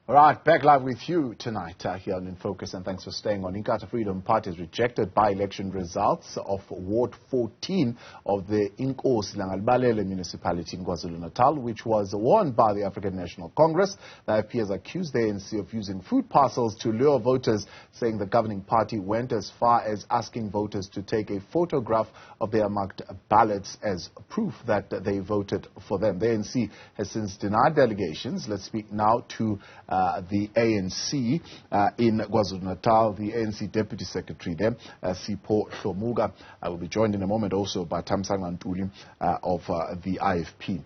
Right, back live with you tonight here on In Focus, and thanks for staying on. Inkatha Freedom Party has rejected by-election results of Ward 14 of the Inkosi Langalibalele Municipality in KwaZulu-Natal, which was won by the African National Congress. The IFP has accused the ANC of using food parcels to lure voters, saying the governing party went as far as asking voters to take a photograph of their marked ballots as proof that they voted for them. The ANC has since denied the allegations. Let's speak now to the ANC in KwaZulu-Natal, the ANC Deputy Secretary there, Sipho Hlomuka. I will be joined in a moment also by Thamsanqa Ntuli of the IFP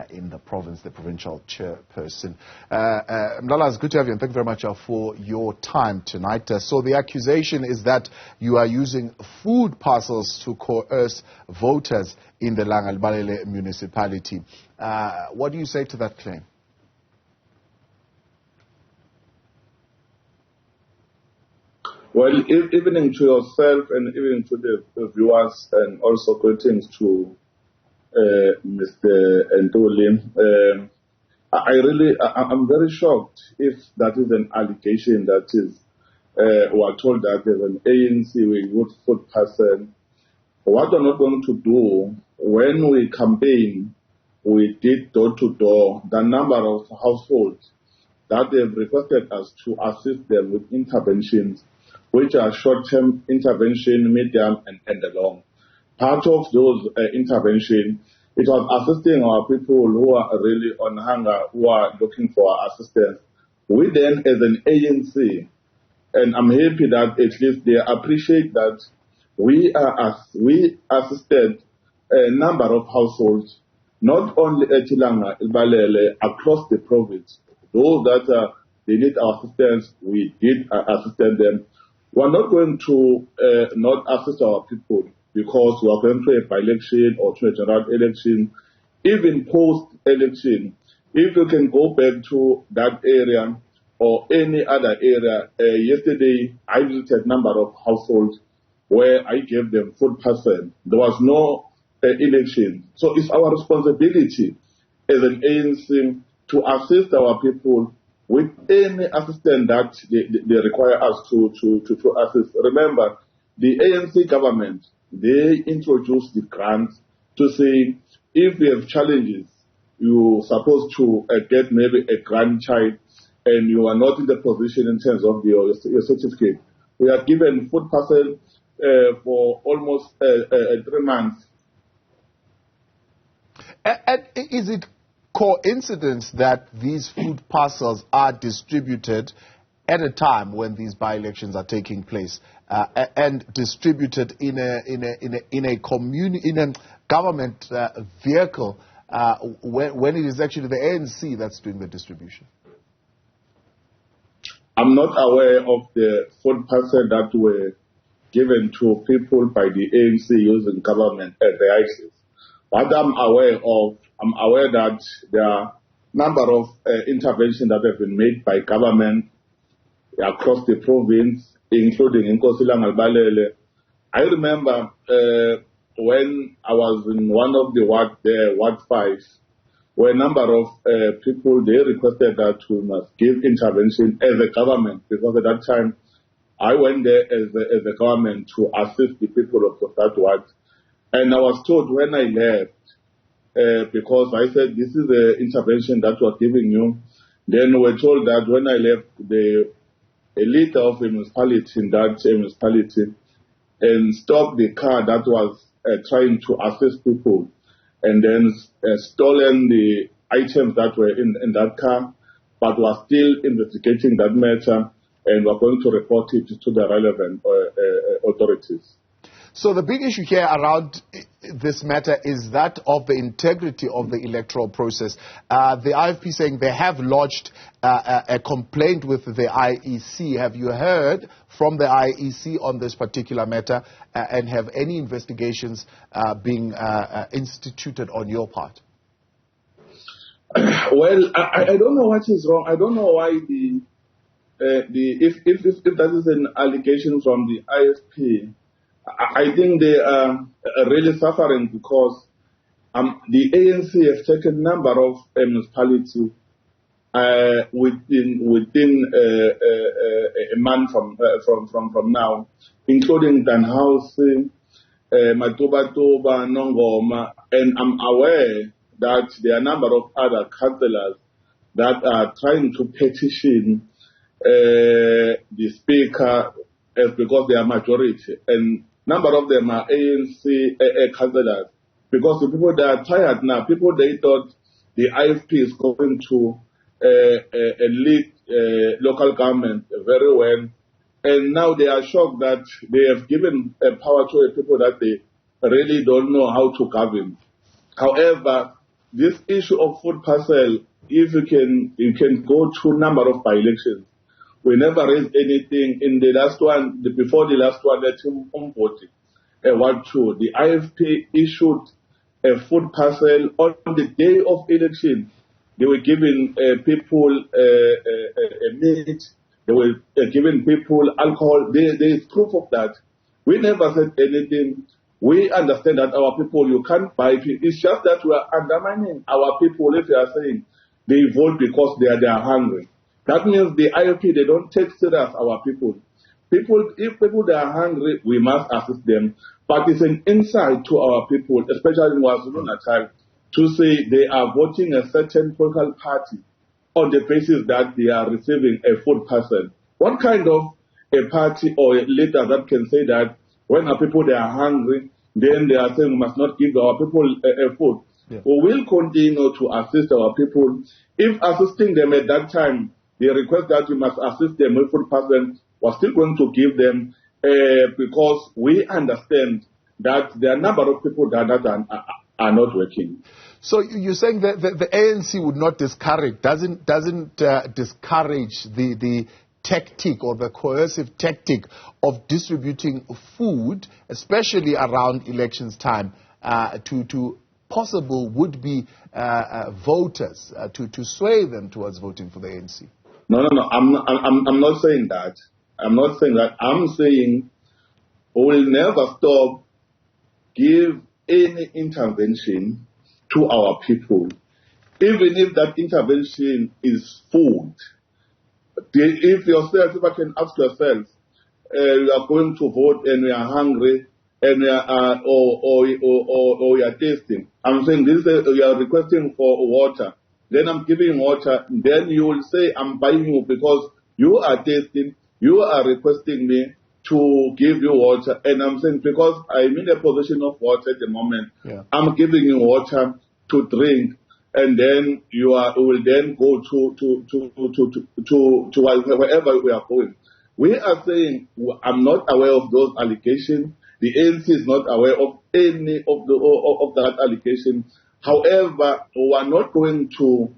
in the province, the provincial chairperson. Mlala, it's good to have you, and thank you very much for your time tonight. So the accusation is that you are using food parcels to coerce voters in the Langalibalele municipality. What do you say to that claim? Well, evening to yourself and evening to the viewers, and also greetings to Mr. Ntuli. I'm very shocked if that is an allegation that is, we are told that there's an ANC with food person. What we're not going to do, when we campaign, we did door to door, the number of households that they've requested us to assist them with interventions, which are short-term intervention, medium, and the long. Part of those intervention, it was assisting our people who are really on hunger, who are looking for assistance. We then, as an ANC, and I'm happy that at least they appreciate that we assisted a number of households, not only at Langalibalele, across the province. Those that they need our assistance, we did assist them. We are not going to not assist our people because we are going to a by-election or to a general election. Even post-election, if you can go back to that area or any other area, yesterday I visited a number of households where I gave them food parcel. There was no election. So it's our responsibility as an ANC to assist our people with any assistance that they require us to assist. Remember, the ANC government, they introduced the grants to say, if you have challenges, you're supposed to get maybe a grandchild and you are not in the position in terms of your certificate. We are given food parcel for almost 3 months. And is it coincidence that these food parcels are distributed at a time when these by-elections are taking place and distributed in a government vehicle when it is actually the ANC that's doing the distribution? I'm not aware of the food parcel that were given to people by the ANC using government devices. What I'm aware of, I'm aware that there are a number of interventions that have been made by government across the province, including Inkosi Langalibalele. I remember when I was in one of the Ward 5, where a number of people, they requested that we must give intervention as a government, because at that time I went there as a government to assist the people of that ward. And I was told when I left, because I said, this is the intervention that we're giving you. Then we're told that when I left, a leader of the municipality in that municipality and stopped the car that was trying to assist people, and then stolen the items that were in that car, but we're still investigating that matter, and we're going to report it to the relevant authorities. So the big issue here around this matter is that of the integrity of the electoral process. The IFP saying they have lodged a complaint with the IEC. Have you heard from the IEC on this particular matter, and have any investigations being instituted on your part? Well, I don't know what is wrong. I don't know why if that is an allegation from the IFP. I think they are really suffering because the ANC has taken a number of municipalities within a month from now, including Danhausen, Matubatuba, Nongoma, and I'm aware that there are a number of other councillors that are trying to petition the speaker because they are majority, and number of them are ANC councillors, because the people that are tired now, people they thought the IFP is going to lead local government very well, and now they are shocked that they have given power to a people that they really don't know how to govern. However, this issue of food parcel, if you can go through number of by-elections, we never raised anything. In the last one, before the last one, the IFP issued a food parcel on the day of election. They were giving people meat. They were giving people alcohol. There is proof of that. We never said anything. We understand that our people, you can't buy it. It's just that we are undermining our people. If you are saying they vote because they are hungry, that means the IFP, they don't take serious our people. If people they are hungry, we must assist them. But it's an insight to our people, especially in KwaZulu-Natal, to say they are voting a certain political party on the basis that they are receiving a food parcel. What kind of a party or a leader that can say that when our people they are hungry, then they are saying we must not give our people a food? Yeah. We will continue to assist our people. If assisting them at that time, they request that we must assist them with food parcel, we're still going to give them because we understand that there are a number of people that are not working. So you're saying that the ANC would not discourage, doesn't discourage the tactic or the coercive tactic of distributing food, especially around elections time, to possible would-be voters, to sway them towards voting for the ANC? No. I'm not saying that. I'm not saying that. I'm saying we will never stop give any intervention to our people, even if that intervention is food. If I can ask yourself, you are going to vote and you are hungry and you are, or you are tasting. I'm saying this is you are requesting for water. Then I'm giving water. Then you will say I'm buying you because you are tasting. You are requesting me to give you water, and I'm saying because I'm in a position of water at the moment, yeah, I'm giving you water to drink, and then you will then go to wherever we are going. We are saying I'm not aware of those allegations. The ANC is not aware of any of that allegation. However, we are not going to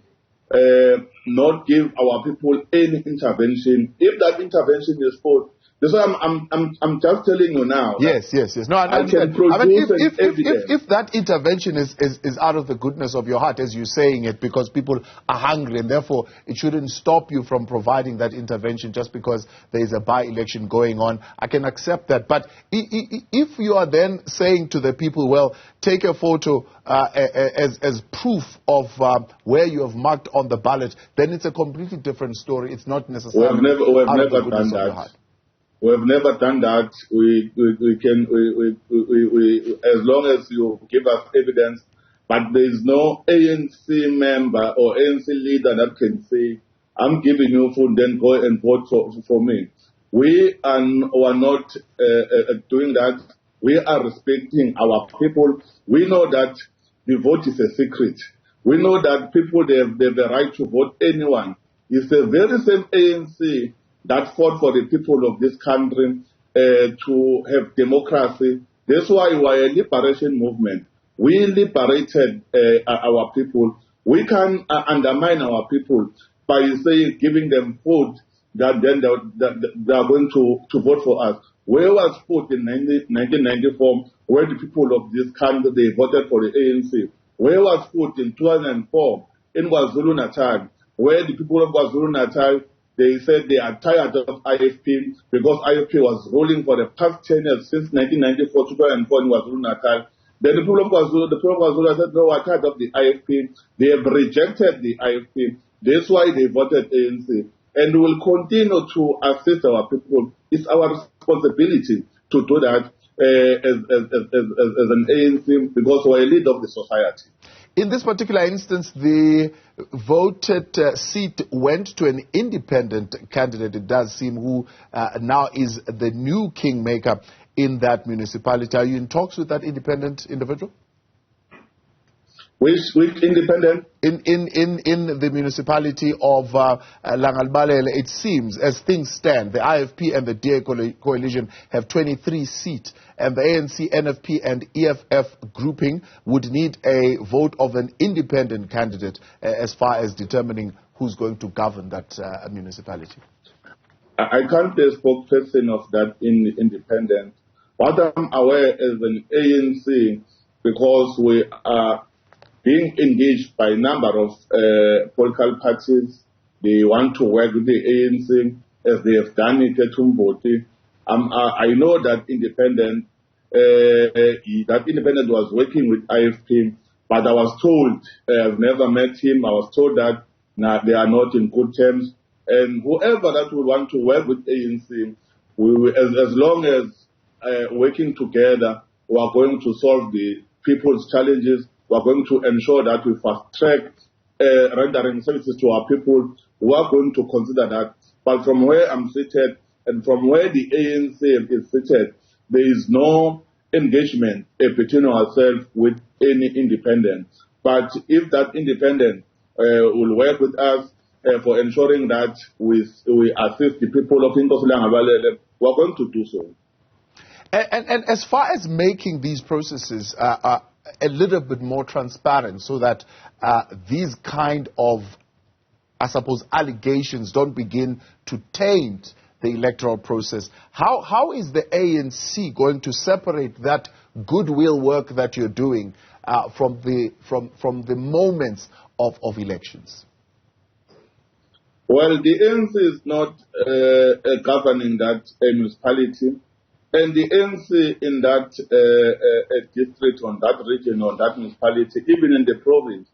not give our people any intervention. If that intervention is for, that's why I'm just telling you now. Yes. No, I can produce evidence. If that intervention is out of the goodness of your heart, as you're saying it, because people are hungry, and therefore it shouldn't stop you from providing that intervention just because there is a by-election going on, I can accept that. But if you are then saying to the people, well, take a photo as proof of where you have marked on the ballot, then it's a completely different story. It's not necessarily we have never done that. We have never done that. We as long as you give us evidence, but there is no ANC member or ANC leader that can say, I'm giving you food, then go and vote for me. We are not doing that. We are respecting our people. We know that the vote is a secret. We know that people, they have the right to vote anyone. It's the very same ANC that fought for the people of this country to have democracy. That's why we are a liberation movement. We liberated our people. We can undermine our people by saying, giving them food, that then they are going to vote for us. Where was food in 1994, where the people of this country, they voted for the ANC? Where was food in 2004 in KwaZulu-Natal, where the people of KwaZulu-Natal, they said they are tired of IFP because IFP was ruling for the past 10 years since 1994 to 2004 in KwaZulu-Natal. Then the people of KwaZulu said, no, we're tired of the IFP. They have rejected the IFP. That's why they voted ANC. And we will continue to assist our people. It's our responsibility to do that as an ANC, because we're a leader of the society. In this particular instance, the voted seat went to an independent candidate, it does seem, who now is the new kingmaker in that municipality. Are you in talks with that independent individual? Which independent? In the municipality of Langalibalele, it seems, as things stand, the IFP and the DA coalition have 23 seats, and the ANC, NFP, and EFF grouping would need a vote of an independent candidate as far as determining who's going to govern that municipality. I can't be a spokesperson of that independent. What I'm aware as an ANC, because we are being engaged by a number of political parties, they want to work with the ANC as they have done it at Umboti. I know that independent was working with IFP, but I was told, I've never met him, I was told that they are not in good terms. And whoever that will want to work with ANC, as long as working together, we are going to solve the people's challenges. We are going to ensure that we fast-track rendering services to our people. We are going to consider that. But from where I'm seated and from where the ANC is seated, there is no engagement between ourselves with any independent. But if that independent will work with us for ensuring that we assist the people of Inkosi Langalibalele, we are going to do so. And as far as making these processes a little bit more transparent so that these kind of, I suppose, allegations don't begin to taint the electoral process, how is the ANC going to separate that goodwill work that you're doing from the moments of elections? Well, the ANC is not governing that municipality. And the ANC in that district, on that region, on that municipality, even in the province,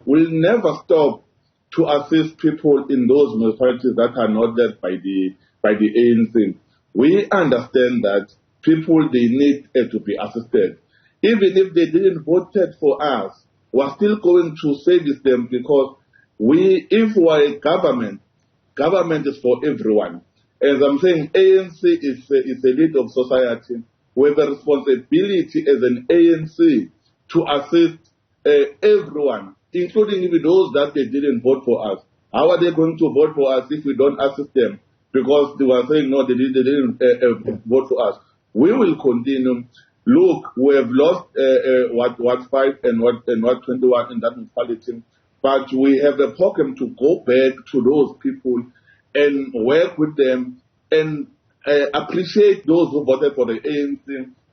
will never stop to assist people in those municipalities that are not led by the ANC. We understand that people, they need to be assisted. Even if they didn't vote for us, we're still going to service them, because if we're a government is for everyone. As I'm saying, ANC is a leader of society. We have a responsibility as an ANC to assist everyone, including even those that they didn't vote for us. How are they going to vote for us if we don't assist them? Because they were saying, no, they didn't vote for us. We will continue. Look, we have lost what 5 and what 21 in that municipality, but we have a program to go back to those people and work with them and appreciate those who voted for the ANC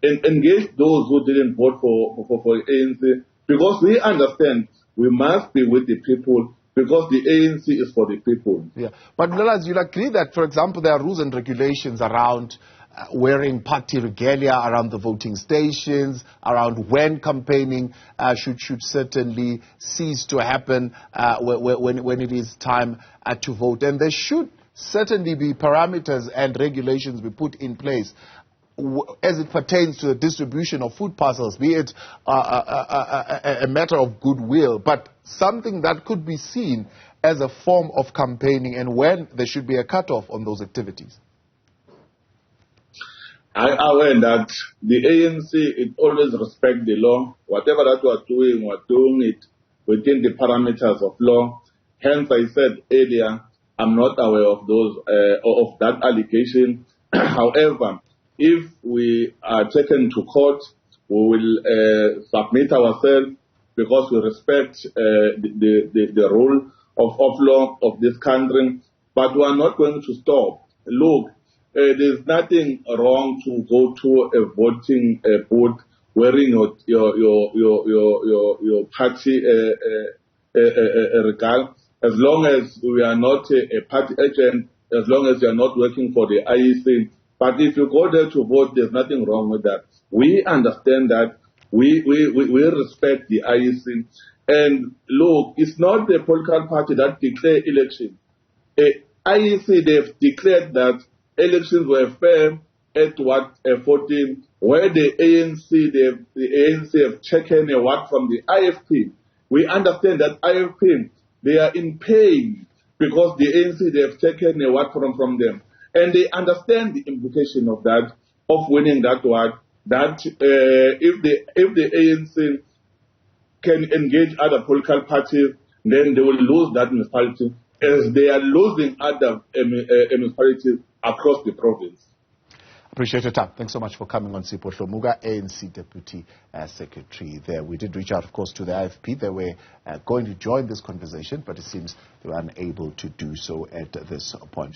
and engage those who didn't vote for the ANC, because we understand we must be with the people, because the ANC is for the people. Yeah, but Mlalas, you'll agree that, for example, there are rules and regulations around wearing party regalia around the voting stations, around when campaigning should certainly cease to happen when it is time to vote. And there should certainly be parameters and regulations be put in place as it pertains to the distribution of food parcels, be it a matter of goodwill, but something that could be seen as a form of campaigning, and when there should be a cutoff on those activities. I am aware that the ANC, it always respects the law. Whatever that we're doing it within the parameters of law. Hence, I said earlier, I'm not aware of those of that allegation. However, if we are taken to court, we will submit ourselves, because we respect the rule of law of this country. But we are not going to stop. Look, there's nothing wrong to go to a voting booth wearing your party regal, as long as we are not a party agent, as long as you are not working for the IEC. But if you go there to vote, there's nothing wrong with that. We understand that. We respect the IEC. And look, it's not the political party that declare election. IEC, they've declared that elections were fair at 14, where the ANC have taken a word from the IFP. We understand that IFP, they are in pain because the ANC, they have taken a word from them. And they understand the implication of that, of winning that word, that if the ANC can engage other political parties, then they will lose that municipality, as they are losing other municipalities across the province. Appreciate your time. Thanks so much for coming on. Sipho Hlomuka, ANC Deputy Secretary there. We did reach out, of course, to the IFP. They were going to join this conversation, but it seems they were unable to do so at this point.